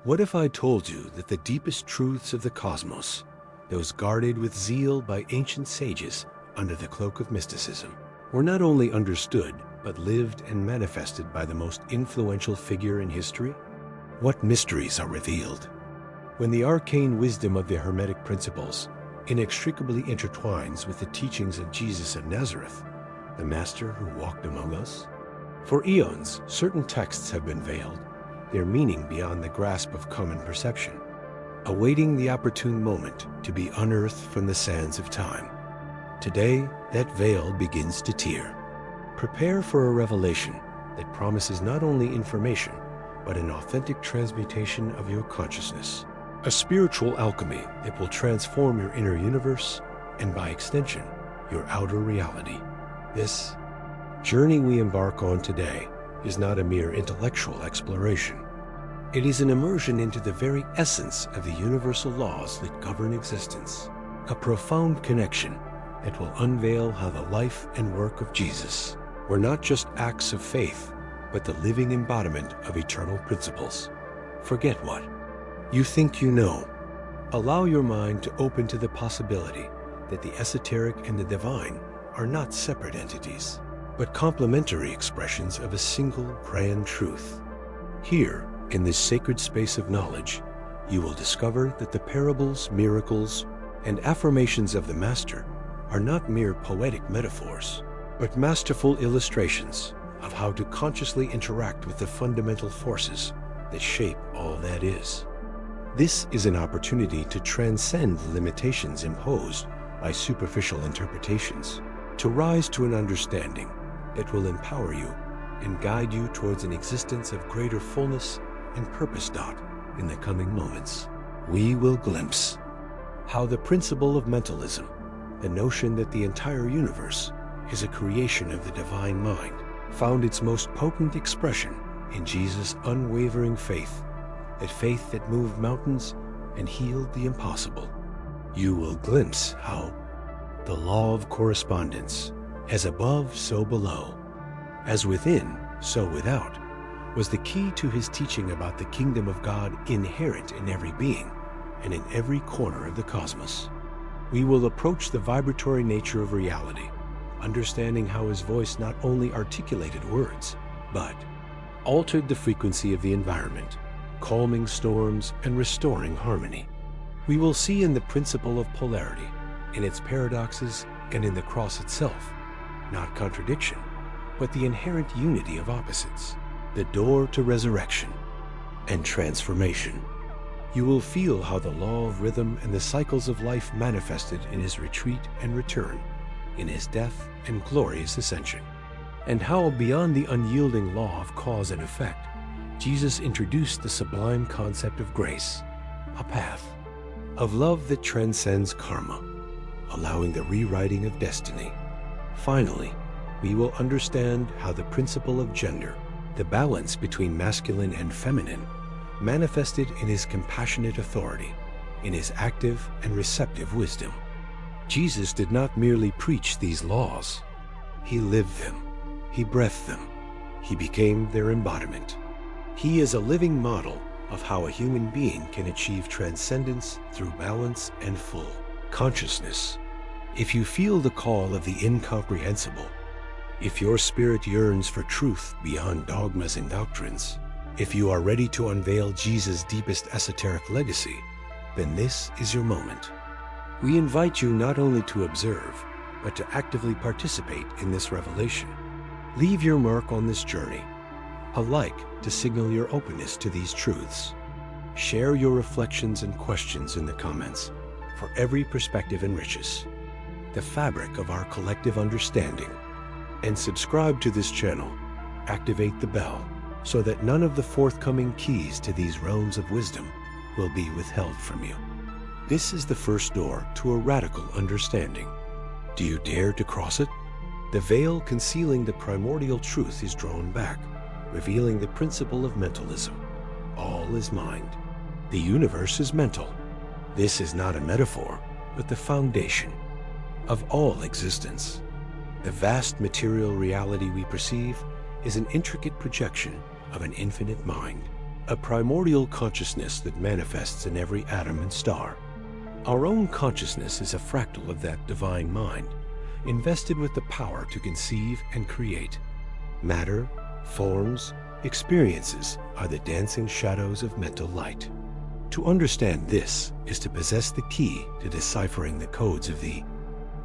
What if I told you that the deepest truths of the cosmos, those guarded with zeal by ancient sages under the cloak of mysticism, were not only understood, but lived and manifested by the most influential figure in history? What mysteries are revealed when the arcane wisdom of the Hermetic principles inextricably intertwines with the teachings of Jesus of Nazareth, the Master who walked among us? For eons, certain texts have been veiled, their meaning beyond the grasp of common perception, awaiting the opportune moment to be unearthed from the sands of time. Today, that veil begins to tear. Prepare for a revelation that promises not only information, but an authentic transmutation of your consciousness, a spiritual alchemy that will transform your inner universe and, by extension, your outer reality. This journey we embark on today is not a mere intellectual exploration. It is an immersion into the very essence of the universal laws that govern existence, a profound connection that will unveil how the life and work of Jesus were not just acts of faith, but the living embodiment of eternal principles. Forget what you think you know. Allow your mind to open to the possibility that the esoteric and the divine are not separate entities, but complementary expressions of a single grand truth. Here, in this sacred space of knowledge, you will discover that the parables, miracles, and affirmations of the Master are not mere poetic metaphors, but masterful illustrations of how to consciously interact with the fundamental forces that shape all that is. This is an opportunity to transcend the limitations imposed by superficial interpretations, to rise to an understanding that will empower you and guide you towards an existence of greater fullness and purpose. In the coming moments, we will glimpse how the principle of mentalism, the notion that the entire universe is a creation of the divine mind, found its most potent expression in Jesus' unwavering faith, that faith that moved mountains and healed the impossible. You will glimpse how the law of correspondence, as above, so below, as within, so without, was the key to his teaching about the kingdom of God inherent in every being and in every corner of the cosmos. We will approach the vibratory nature of reality, understanding how his voice not only articulated words, but altered the frequency of the environment, calming storms and restoring harmony. We will see in the principle of polarity, in its paradoxes and in the cross itself, not contradiction, but the inherent unity of opposites, the door to resurrection and transformation. You will feel how the law of rhythm and the cycles of life manifested in his retreat and return, in his death and glorious ascension, and how beyond the unyielding law of cause and effect, Jesus introduced the sublime concept of grace, a path of love that transcends karma, allowing the rewriting of destiny. Finally, we will understand how the principle of gender, the balance between masculine and feminine, manifested in his compassionate authority, in his active and receptive wisdom. Jesus did not merely preach these laws. He lived them. He breathed them. He became their embodiment. He is a living model of how a human being can achieve transcendence through balance and full consciousness. If you feel the call of the incomprehensible, if your spirit yearns for truth beyond dogmas and doctrines, if you are ready to unveil Jesus' deepest esoteric legacy, then this is your moment. We invite you not only to observe, but to actively participate in this revelation. Leave your mark on this journey, a like to signal your openness to these truths. Share your reflections and questions in the comments, for every perspective enriches the fabric of our collective understanding. And subscribe to this channel. Activate the bell so that none of the forthcoming keys to these realms of wisdom will be withheld from you. This is the first door to a radical understanding. Do you dare to cross it? The veil concealing the primordial truth is drawn back, revealing the principle of mentalism. All is mind. The universe is mental. This is not a metaphor, but the foundation of all existence. The vast material reality we perceive is an intricate projection of an infinite mind, a primordial consciousness that manifests in every atom and star. Our own consciousness is a fractal of that divine mind, invested with the power to conceive and create. Matter, forms, experiences are the dancing shadows of mental light. To understand this is to possess the key to deciphering the codes of the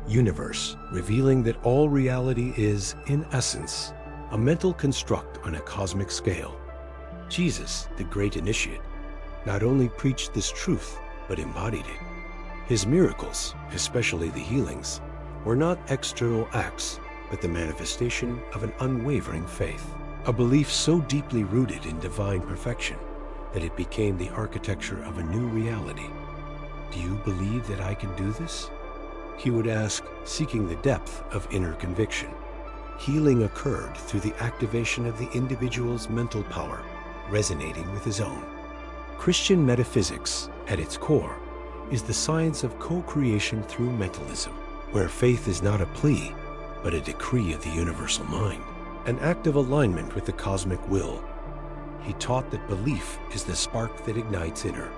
universe, revealing that all reality is, in essence, a mental construct on a cosmic scale. Jesus, the great initiate, not only preached this truth, but embodied it. His miracles, especially the healings, were not external acts, but the manifestation of an unwavering faith, a belief so deeply rooted in divine perfection that it became the architecture of a new reality. Do you believe that I can do this? He would ask, seeking the depth of inner conviction. Healing occurred through the activation of the individual's mental power, resonating with his own. Christian metaphysics, at its core, is the science of co-creation through mentalism, where faith is not a plea, but a decree of the universal mind, an act of alignment with the cosmic will. He taught that belief is the spark that ignites inner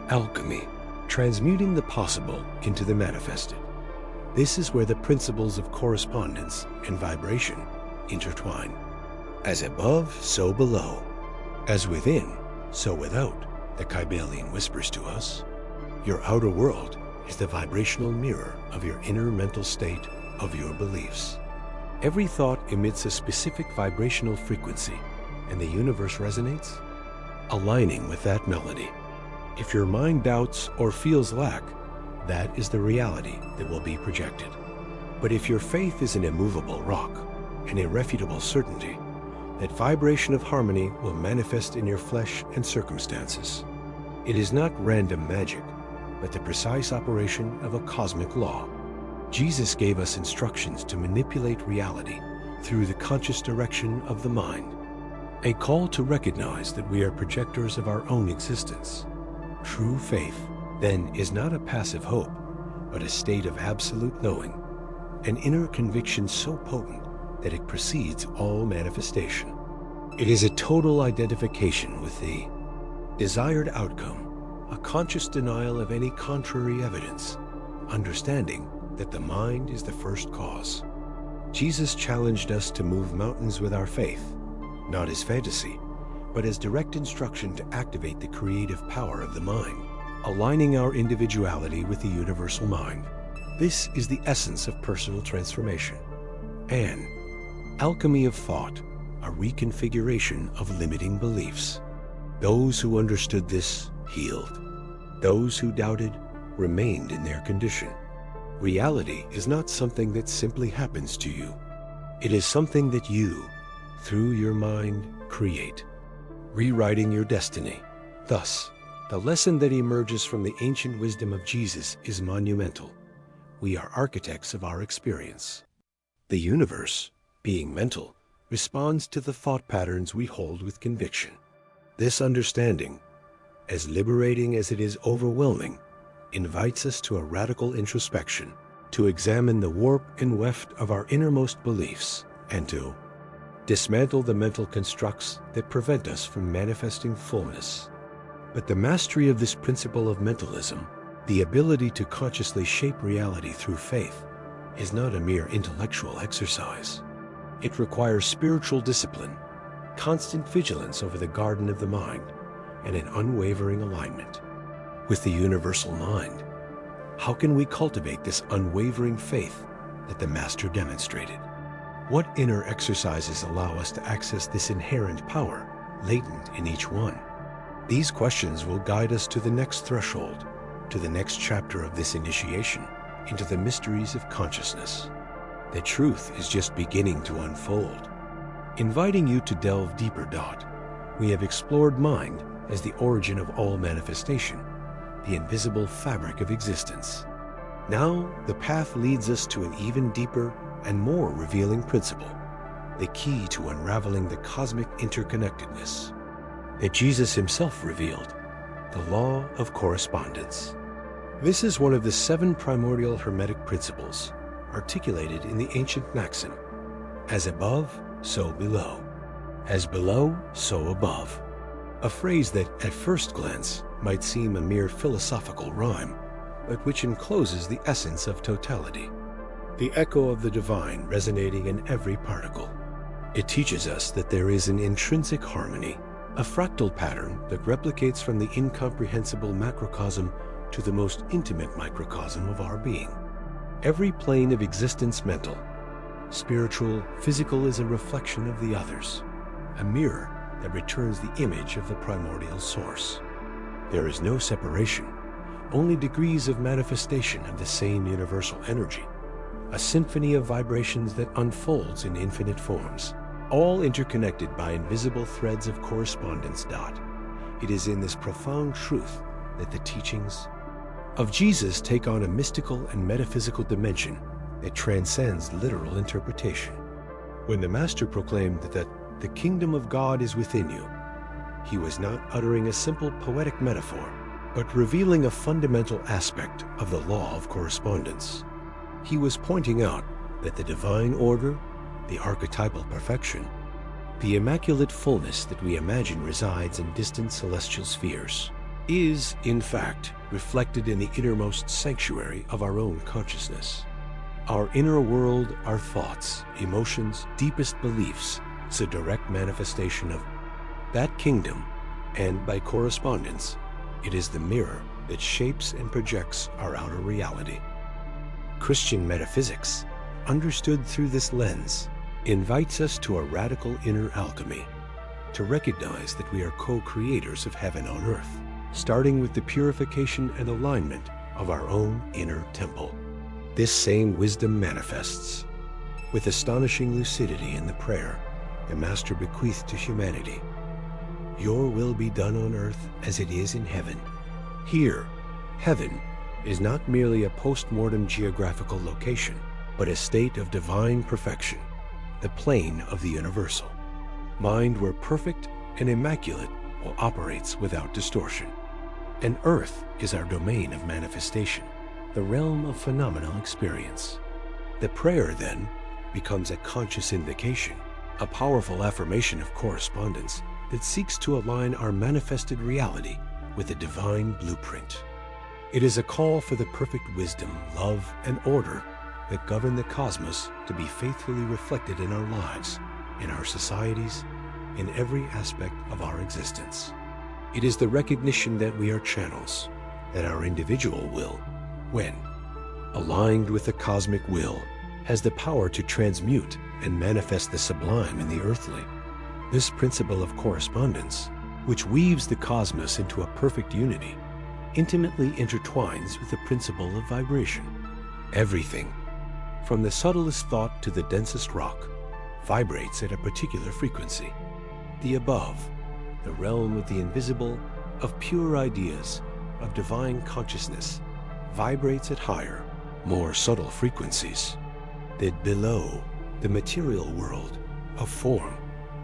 alchemy, transmuting the possible into the manifested. This is where the principles of correspondence and vibration intertwine. As above, so below. As within, so without, the Kybalion whispers to us. Your outer world is the vibrational mirror of your inner mental state of your beliefs. Every thought emits a specific vibrational frequency, and the universe resonates, aligning with that melody. If your mind doubts or feels lack, that is the reality that will be projected. But if your faith is an immovable rock, an irrefutable certainty, that vibration of harmony will manifest in your flesh and circumstances. It is not random magic, but the precise operation of a cosmic law. Jesus gave us instructions to manipulate reality through the conscious direction of the mind, a call to recognize that we are projectors of our own existence. True faith, then, is not a passive hope, but a state of absolute knowing, an inner conviction so potent that it precedes all manifestation. It is a total identification with the desired outcome, a conscious denial of any contrary evidence, understanding that the mind is the first cause. Jesus challenged us to move mountains with our faith, not as fantasy, but as direct instruction to activate the creative power of the mind, aligning our individuality with the universal mind. This is the essence of personal transformation. And alchemy of thought, a reconfiguration of limiting beliefs. Those who understood this healed. Those who doubted remained in their condition. Reality is not something that simply happens to you. It is something that you, through your mind, create, rewriting your destiny. Thus, the lesson that emerges from the ancient wisdom of Jesus is monumental. We are architects of our experience. The universe, being mental, responds to the thought patterns we hold with conviction. This understanding, as liberating as it is overwhelming, invites us to a radical introspection, to examine the warp and weft of our innermost beliefs, and to dismantle the mental constructs that prevent us from manifesting fullness. But the mastery of this principle of mentalism, the ability to consciously shape reality through faith, is not a mere intellectual exercise. It requires spiritual discipline, constant vigilance over the garden of the mind, and an unwavering alignment with the universal mind. How can we cultivate this unwavering faith that the Master demonstrated? What inner exercises allow us to access this inherent power latent in each one? These questions will guide us to the next threshold, to the next chapter of this initiation into the mysteries of consciousness. The truth is just beginning to unfold. Inviting you to delve deeper, we have explored mind as the origin of all manifestation, the invisible fabric of existence. Now, the path leads us to an even deeper and more revealing principle, the key to unraveling the cosmic interconnectedness that Jesus himself revealed, the law of correspondence. This is one of the 7 primordial Hermetic principles articulated in the ancient maxim, as above, so below. As below, so above. a phrase that at first glance might seem a mere philosophical rhyme, but which encloses the essence of totality, the echo of the divine resonating in every particle. It teaches us that there is an intrinsic harmony, a fractal pattern that replicates from the incomprehensible macrocosm to the most intimate microcosm of our being. Every plane of existence, mental, spiritual, physical, is a reflection of the others, a mirror that returns the image of the primordial source. There is no separation, only degrees of manifestation of the same universal energy, a symphony of vibrations that unfolds in infinite forms, all interconnected by invisible threads of correspondence. It is in this profound truth that the teachings of Jesus take on a mystical and metaphysical dimension that transcends literal interpretation. When the Master proclaimed that the kingdom of God is within you, he was not uttering a simple poetic metaphor, but revealing a fundamental aspect of the law of correspondence. He was pointing out that the divine order, the archetypal perfection, the immaculate fullness that we imagine resides in distant celestial spheres, is, in fact, reflected in the innermost sanctuary of our own consciousness. Our inner world, our thoughts, emotions, deepest beliefs, is a direct manifestation of that kingdom, and by correspondence, it is the mirror that shapes and projects our outer reality. Christian metaphysics, understood through this lens, invites us to a radical inner alchemy, to recognize that we are co-creators of heaven on earth, starting with the purification and alignment of our own inner temple. This same wisdom manifests with astonishing lucidity in the prayer the Master bequeathed to humanity. Your will be done on earth as it is in heaven. Here, heaven is not merely a post-mortem geographical location, but a state of divine perfection, the plane of the universal, mind where perfect and immaculate will operates without distortion. And earth is our domain of manifestation, the realm of phenomenal experience. The prayer, then, becomes a conscious invocation, a powerful affirmation of correspondence that seeks to align our manifested reality with the divine blueprint. It is a call for the perfect wisdom, love, and order that govern the cosmos to be faithfully reflected in our lives, in our societies, in every aspect of our existence. It is the recognition that we are channels, that our individual will, when aligned with the cosmic will, has the power to transmute and manifest the sublime in the earthly. This principle of correspondence, which weaves the cosmos into a perfect unity, intimately intertwines with the principle of vibration. Everything, from the subtlest thought to the densest rock, vibrates at a particular frequency. The above, the realm of the invisible, of pure ideas, of divine consciousness, vibrates at higher, more subtle frequencies. The below, the material world, of form,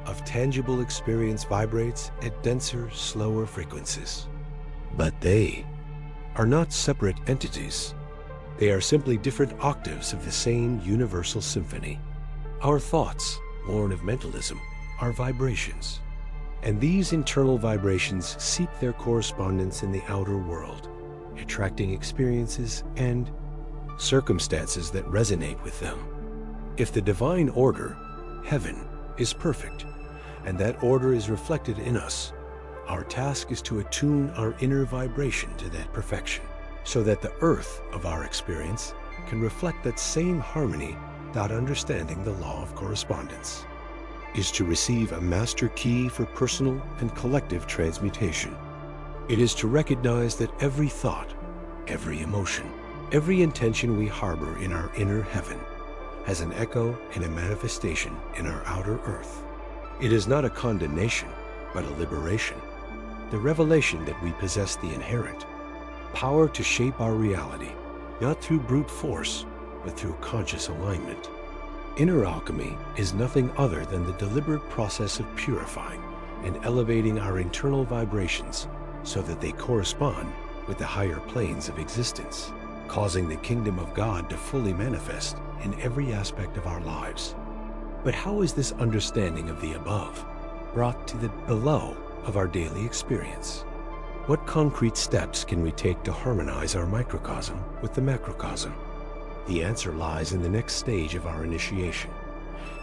of tangible experience, vibrates at denser, slower frequencies. But they are not separate entities. They are simply different octaves of the same universal symphony. Our thoughts, born of mentalism, are vibrations. And these internal vibrations seek their correspondence in the outer world, attracting experiences and circumstances that resonate with them. If the divine order, heaven, is perfect, and that order is reflected in us, our task is to attune our inner vibration to that perfection, so that the earth of our experience can reflect that same harmony. Understanding the law of correspondence is to receive a master key for personal and collective transmutation. It is to recognize that every thought, every emotion, every intention we harbor in our inner heaven has an echo and a manifestation in our outer earth. It is not a condemnation, but a liberation, the revelation that we possess the inherent power to shape our reality, not through brute force, but through conscious alignment. Inner alchemy is nothing other than the deliberate process of purifying and elevating our internal vibrations so that they correspond with the higher planes of existence, causing the kingdom of God to fully manifest in every aspect of our lives. But how is this understanding of the above brought to the below of our daily experience. What concrete steps can we take to harmonize our microcosm with the macrocosm? The answer lies in the next stage of our initiation,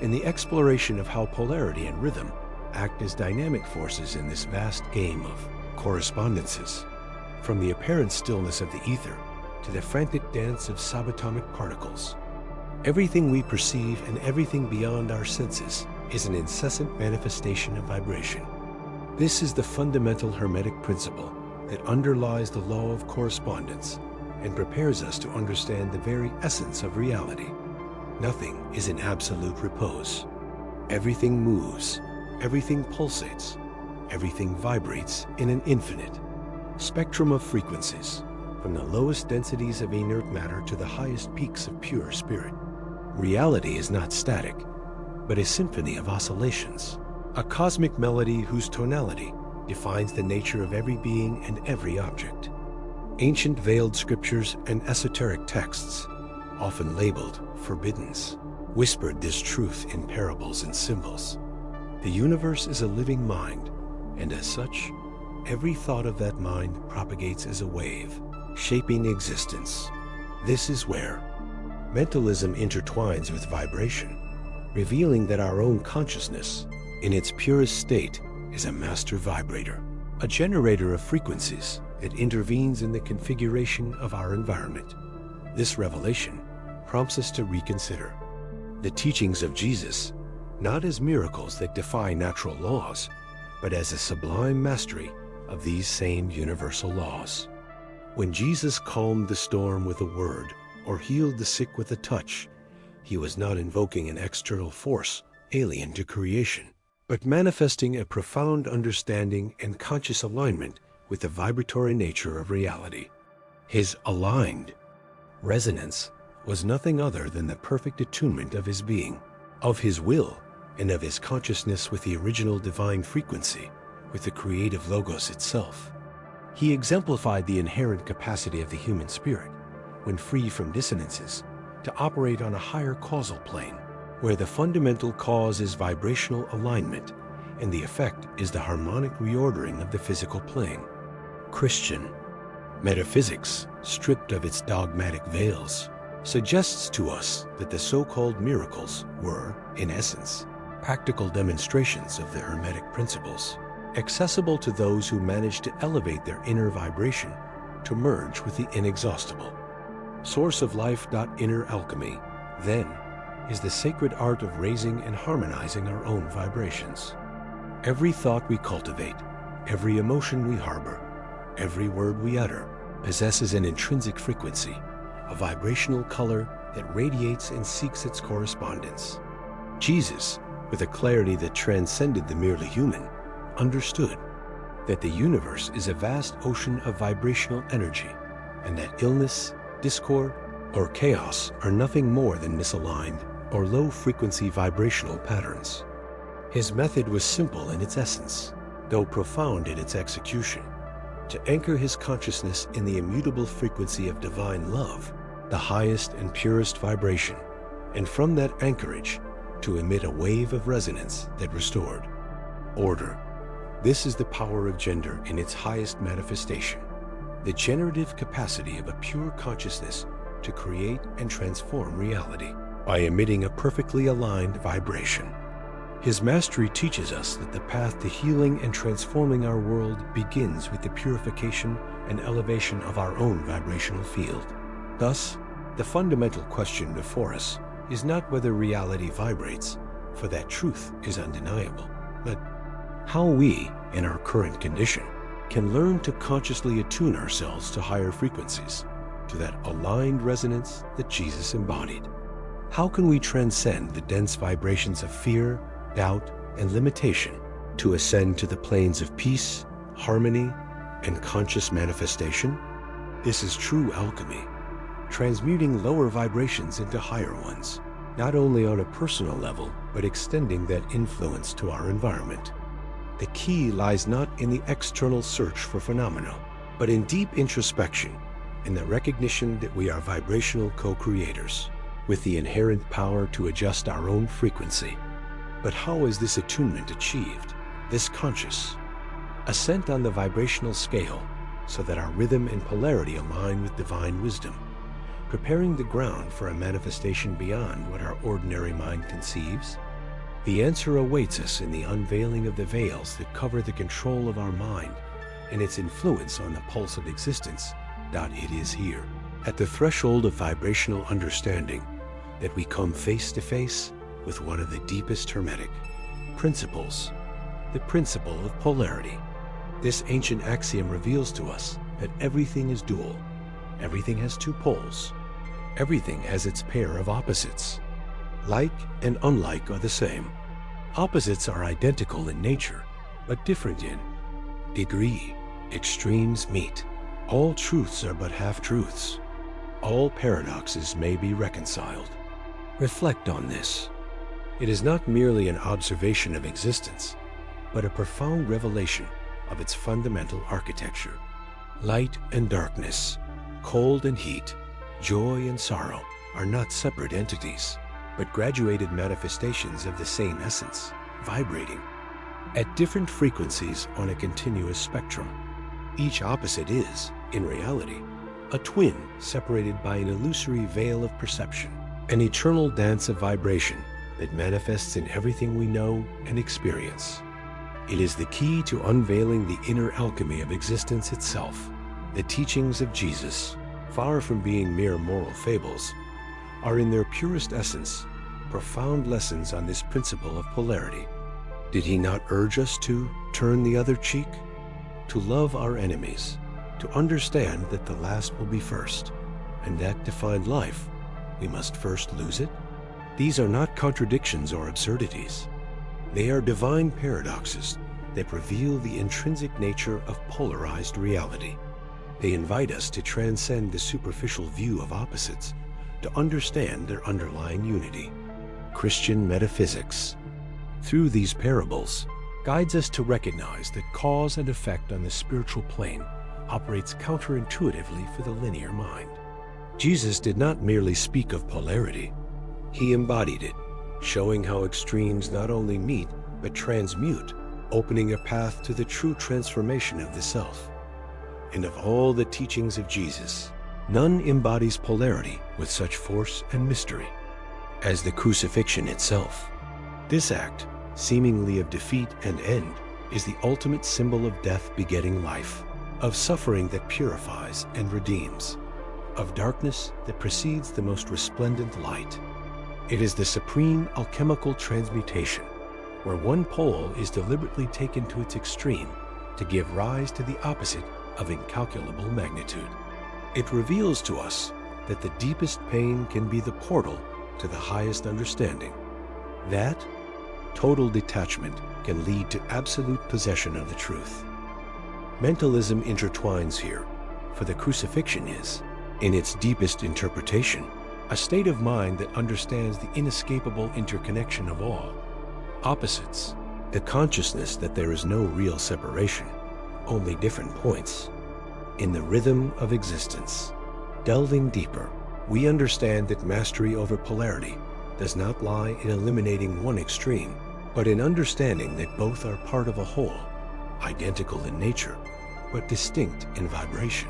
in the exploration of how polarity and rhythm act as dynamic forces in this vast game of correspondences. From the apparent stillness of the ether to the frantic dance of subatomic particles, everything we perceive and everything beyond our senses is an incessant manifestation of vibration. This is the fundamental Hermetic principle that underlies the law of correspondence and prepares us to understand the very essence of reality. Nothing is in absolute repose. Everything moves, everything pulsates, everything vibrates in an infinite spectrum of frequencies, from the lowest densities of inert matter to the highest peaks of pure spirit. Reality is not static, but a symphony of oscillations, a cosmic melody whose tonality defines the nature of every being and every object. Ancient veiled scriptures and esoteric texts, often labeled forbiddens, whispered this truth in parables and symbols. The universe is a living mind, and as such, every thought of that mind propagates as a wave, shaping existence. This is where mentalism intertwines with vibration, revealing that our own consciousness, in its purest state, is a master vibrator, a generator of frequencies that intervenes in the configuration of our environment. This revelation prompts us to reconsider the teachings of Jesus, not as miracles that defy natural laws, but as a sublime mastery of these same universal laws. When Jesus calmed the storm with a word or healed the sick with a touch, he was not invoking an external force alien to creation, but manifesting a profound understanding and conscious alignment with the vibratory nature of reality. His aligned resonance was nothing other than the perfect attunement of his being, of his will, and of his consciousness with the original divine frequency, with the creative logos itself. He exemplified the inherent capacity of the human spirit, when free from dissonances, to operate on a higher causal plane, where the fundamental cause is vibrational alignment, and the effect is the harmonic reordering of the physical plane. Christian metaphysics, stripped of its dogmatic veils, suggests to us that the so-called miracles were, in essence, practical demonstrations of the Hermetic principles, accessible to those who manage to elevate their inner vibration to merge with the inexhaustible. Source of life. Inner alchemy, then, is the sacred art of raising and harmonizing our own vibrations. Every thought we cultivate, every emotion we harbor, every word we utter possesses an intrinsic frequency, a vibrational color that radiates and seeks its correspondence. Jesus, with a clarity that transcended the merely human, understood that the universe is a vast ocean of vibrational energy, and that illness, discord, or chaos are nothing more than misaligned or low-frequency vibrational patterns. His method was simple in its essence, though profound in its execution: to anchor his consciousness in the immutable frequency of divine love, the highest and purest vibration, and from that anchorage to emit a wave of resonance that restored order. This is the power of gender in its highest manifestation, the generative capacity of a pure consciousness to create and transform reality by emitting a perfectly aligned vibration. His mastery teaches us that the path to healing and transforming our world begins with the purification and elevation of our own vibrational field. Thus, the fundamental question before us is not whether reality vibrates, for that truth is undeniable, but how we, in our current condition, can learn to consciously attune ourselves to higher frequencies, to that aligned resonance that Jesus embodied. How can we transcend the dense vibrations of fear, doubt, and limitation to ascend to the planes of peace, harmony, and conscious manifestation? This is true alchemy, transmuting lower vibrations into higher ones, not only on a personal level, but extending that influence to our environment. The key lies not in the external search for phenomena, but in deep introspection, in the recognition that we are vibrational co-creators, with the inherent power to adjust our own frequency. But how is this attunement achieved, this conscious ascent on the vibrational scale so that our rhythm and polarity align with divine wisdom, preparing the ground for a manifestation beyond what our ordinary mind conceives? The answer awaits us in the unveiling of the veils that cover the control of our mind and its influence on the pulse of existence. It is here, at the threshold of vibrational understanding, that we come face to face with one of the deepest Hermetic principles, the principle of polarity. This ancient axiom reveals to us that everything is dual, everything has two poles, everything has its pair of opposites. Like and unlike are the same. Opposites are identical in nature, but different in degree. Extremes meet. All truths are but half-truths. All paradoxes may be reconciled. Reflect on this. It is not merely an observation of existence, but a profound revelation of its fundamental architecture. Light and darkness, cold and heat, joy and sorrow are not separate entities, but graduated manifestations of the same essence, vibrating at different frequencies on a continuous spectrum. Each opposite is, in reality, a twin separated by an illusory veil of perception, an eternal dance of vibration that manifests in everything we know and experience. It is the key to unveiling the inner alchemy of existence itself. The teachings of Jesus, far from being mere moral fables, are in their purest essence profound lessons on this principle of polarity. Did he not urge us to turn the other cheek, to love our enemies, to understand that the last will be first, and that to find life, we must first lose it? These are not contradictions or absurdities. They are divine paradoxes that reveal the intrinsic nature of polarized reality. They invite us to transcend the superficial view of opposites, to understand their underlying unity. Christian metaphysics, through these parables, guides us to recognize that cause and effect on the spiritual plane operates counterintuitively for the linear mind. Jesus did not merely speak of polarity. He embodied it, showing how extremes not only meet, but transmute, opening a path to the true transformation of the self. And of all the teachings of Jesus, none embodies polarity with such force and mystery as the crucifixion itself. This act, seemingly of defeat and end, is the ultimate symbol of death begetting life, of suffering that purifies and redeems, of darkness that precedes the most resplendent light. It is the supreme alchemical transmutation, where one pole is deliberately taken to its extreme to give rise to the opposite of incalculable magnitude. It reveals to us that the deepest pain can be the portal to the highest understanding. That total detachment can lead to absolute possession of the truth. Mentalism intertwines here, for the crucifixion is, in its deepest interpretation, a state of mind that understands the inescapable interconnection of all opposites, the consciousness that there is no real separation, only different points, in the rhythm of existence. Delving deeper, we understand that mastery over polarity does not lie in eliminating one extreme, but in understanding that both are part of a whole, identical in nature, but distinct in vibration.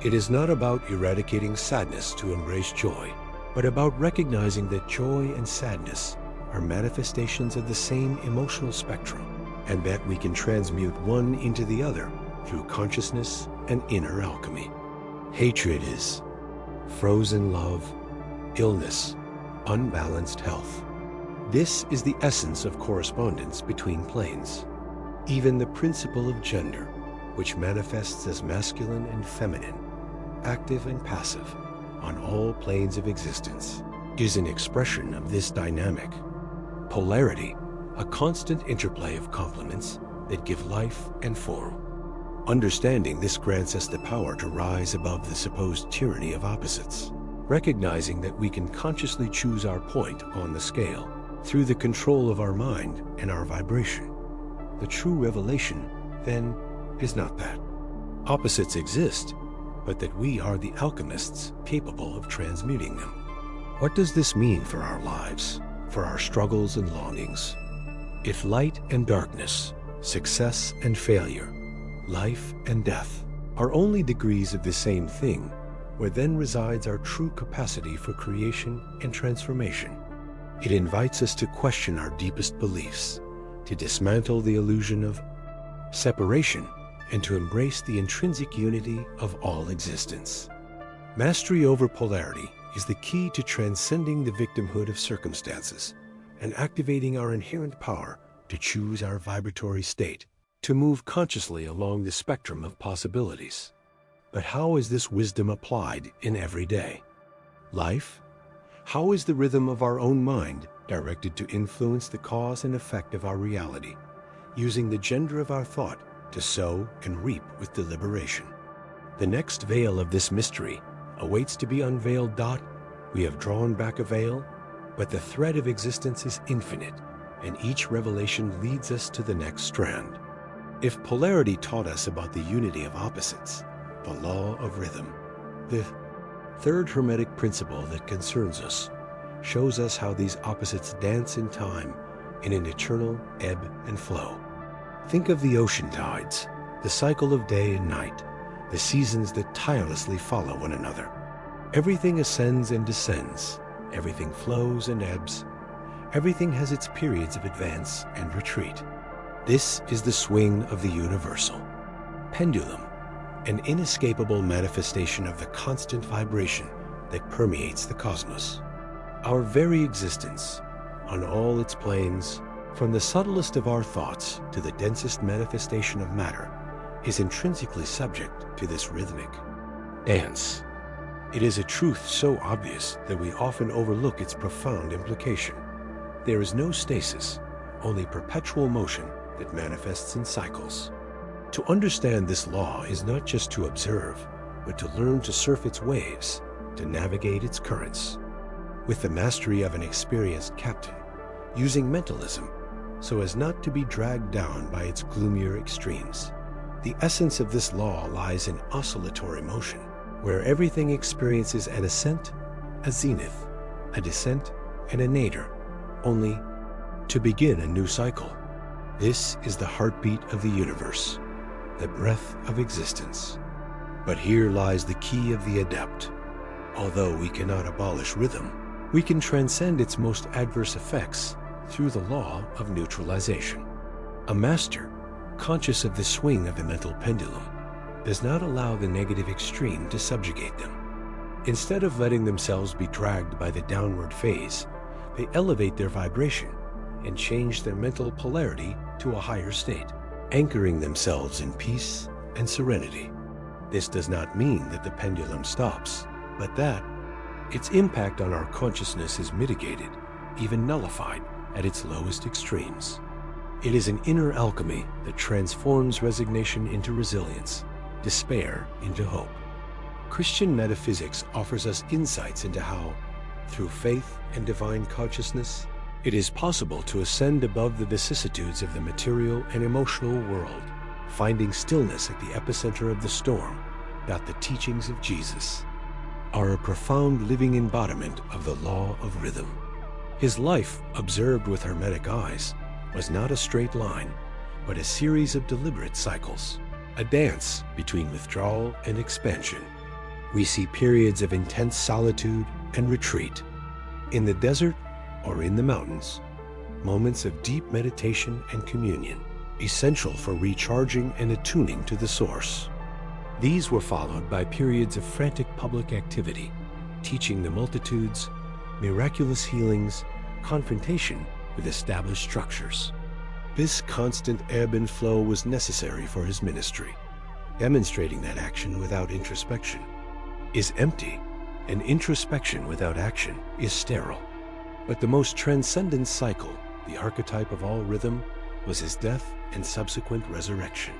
It is not about eradicating sadness to embrace joy, but about recognizing that joy and sadness are manifestations of the same emotional spectrum, and that we can transmute one into the other through consciousness and inner alchemy. Hatred is frozen love, illness, unbalanced health. This is the essence of correspondence between planes. Even the principle of gender, which manifests as masculine and feminine, active and passive, on all planes of existence, is an expression of this dynamic. Polarity, a constant interplay of complements that give life and form. Understanding this grants us the power to rise above the supposed tyranny of opposites, recognizing that we can consciously choose our point on the scale through the control of our mind and our vibration. The true revelation, then, is not that opposites exist, but that we are the alchemists capable of transmuting them. What does this mean for our lives, for our struggles and longings? If light and darkness, success and failure, life and death, are only degrees of the same thing, where then resides our true capacity for creation and transformation. It invites us to question our deepest beliefs, to dismantle the illusion of separation, and to embrace the intrinsic unity of all existence. Mastery over polarity is the key to transcending the victimhood of circumstances and activating our inherent power to choose our vibratory state, to move consciously along the spectrum of possibilities. But how is this wisdom applied in everyday life? How is the rhythm of our own mind directed to influence the cause and effect of our reality, using the gender of our thought to sow and reap with deliberation? The next veil of this mystery awaits to be unveiled. We have drawn back a veil, but the thread of existence is infinite, and each revelation leads us to the next strand. If polarity taught us about the unity of opposites, the law of rhythm, the third Hermetic principle that concerns us, shows us how these opposites dance in time in an eternal ebb and flow. Think of the ocean tides, the cycle of day and night, the seasons that tirelessly follow one another. Everything ascends and descends, everything flows and ebbs, everything has its periods of advance and retreat. This is the swing of the universal pendulum, an inescapable manifestation of the constant vibration that permeates the cosmos. Our very existence, on all its planes, from the subtlest of our thoughts to the densest manifestation of matter, is intrinsically subject to this rhythmic dance. It is a truth so obvious that we often overlook its profound implication. There is no stasis, only perpetual motion that manifests in cycles. To understand this law is not just to observe, but to learn to surf its waves, to navigate its currents. With the mastery of an experienced captain, using mentalism so as not to be dragged down by its gloomier extremes. The essence of this law lies in oscillatory motion, where everything experiences an ascent, a zenith, a descent, and a nadir, only to begin a new cycle. This is the heartbeat of the universe, the breath of existence. But here lies the key of the adept. Although we cannot abolish rhythm, we can transcend its most adverse effects through the law of neutralization. A master, conscious of the swing of the mental pendulum, does not allow the negative extreme to subjugate them. Instead of letting themselves be dragged by the downward phase, they elevate their vibration and change their mental polarity to a higher state, anchoring themselves in peace and serenity. This does not mean that the pendulum stops, but that its impact on our consciousness is mitigated, even nullified, at its lowest extremes. It is an inner alchemy that transforms resignation into resilience, despair into hope. Christian metaphysics offers us insights into how, through faith and divine consciousness, it is possible to ascend above the vicissitudes of the material and emotional world, finding stillness at the epicenter of the storm. The teachings of Jesus are a profound living embodiment of the law of rhythm. His life, observed with Hermetic eyes, was not a straight line, but a series of deliberate cycles, a dance between withdrawal and expansion. We see periods of intense solitude and retreat. In the desert or in the mountains, moments of deep meditation and communion, essential for recharging and attuning to the source. These were followed by periods of frantic public activity, teaching the multitudes, miraculous healings, confrontation with established structures. This constant ebb and flow was necessary for his ministry, demonstrating that action without introspection is empty, and introspection without action is sterile. But the most transcendent cycle, the archetype of all rhythm, was his death and subsequent resurrection.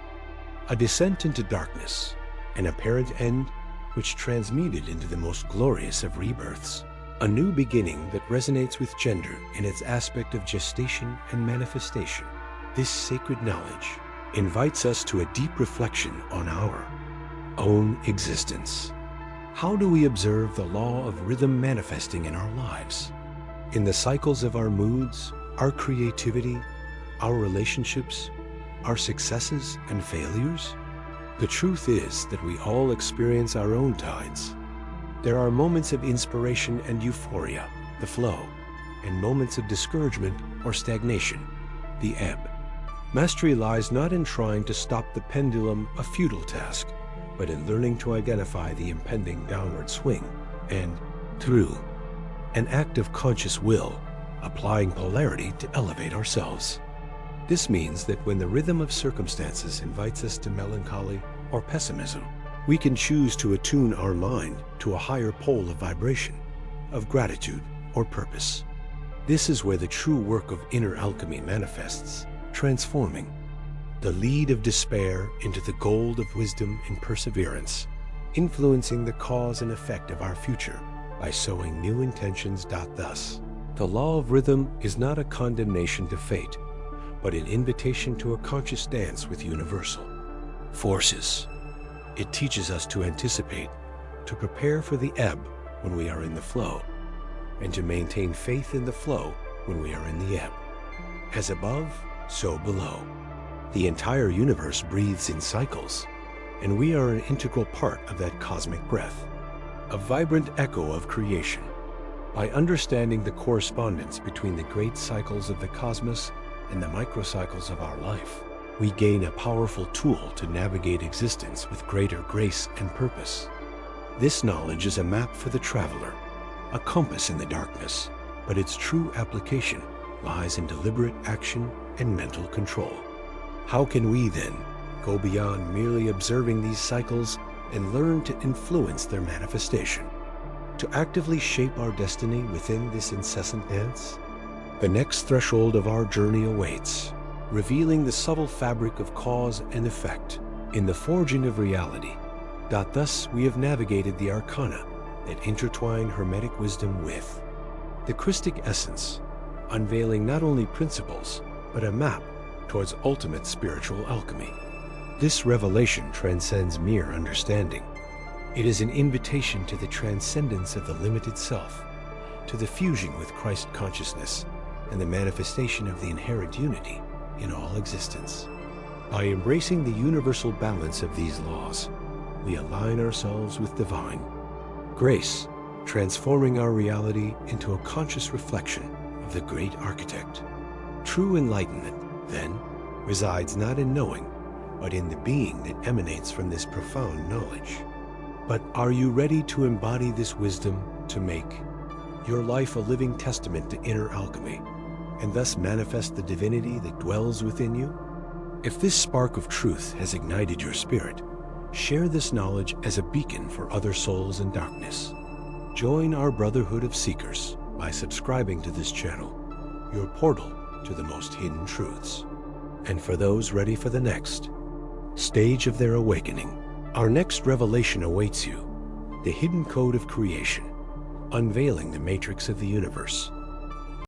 A descent into darkness, an apparent end which transmuted into the most glorious of rebirths. A new beginning that resonates with gender in its aspect of gestation and manifestation. This sacred knowledge invites us to a deep reflection on our own existence. How do we observe the law of rhythm manifesting in our lives? In the cycles of our moods, our creativity, our relationships, our successes and failures? The truth is that we all experience our own tides. There are moments of inspiration and euphoria, the flow, and moments of discouragement or stagnation, the ebb. Mastery lies not in trying to stop the pendulum, a futile task, but in learning to identify the impending downward swing and, through an act of conscious will, applying polarity to elevate ourselves. This means that when the rhythm of circumstances invites us to melancholy or pessimism, we can choose to attune our mind to a higher pole of vibration, of gratitude or purpose. This is where the true work of inner alchemy manifests, transforming the lead of despair into the gold of wisdom and perseverance, influencing the cause and effect of our future by sowing new intentions. Thus, the law of rhythm is not a condemnation to fate, but an invitation to a conscious dance with universal forces. It teaches us to anticipate, to prepare for the ebb when we are in the flow, and to maintain faith in the flow when we are in the ebb. As above, so below. The entire universe breathes in cycles, and we are an integral part of that cosmic breath, a vibrant echo of creation. By understanding the correspondence between the great cycles of the cosmos and the microcycles of our life, we gain a powerful tool to navigate existence with greater grace and purpose. This knowledge is a map for the traveler, a compass in the darkness, but its true application lies in deliberate action and mental control. How can we, then, go beyond merely observing these cycles and learn to influence their manifestation, to actively shape our destiny within this incessant dance? The next threshold of our journey awaits, revealing the subtle fabric of cause and effect in the forging of reality. Thus, we have navigated the arcana that intertwine Hermetic wisdom with the Christic essence, unveiling not only principles, but a map towards ultimate spiritual alchemy. This revelation transcends mere understanding. It is an invitation to the transcendence of the limited self, to the fusion with Christ consciousness, and the manifestation of the inherent unity in all existence. By embracing the universal balance of these laws, we align ourselves with divine grace, transforming our reality into a conscious reflection of the great architect. True enlightenment, then, resides not in knowing, but in the being that emanates from this profound knowledge. But are you ready to embody this wisdom, to make your life a living testament to inner alchemy, and thus manifest the divinity that dwells within you? If this spark of truth has ignited your spirit, share this knowledge as a beacon for other souls in darkness. Join our brotherhood of seekers by subscribing to this channel, your portal to the most hidden truths. And for those ready for the next stage of their awakening, our next revelation awaits you, the hidden code of creation, unveiling the matrix of the universe.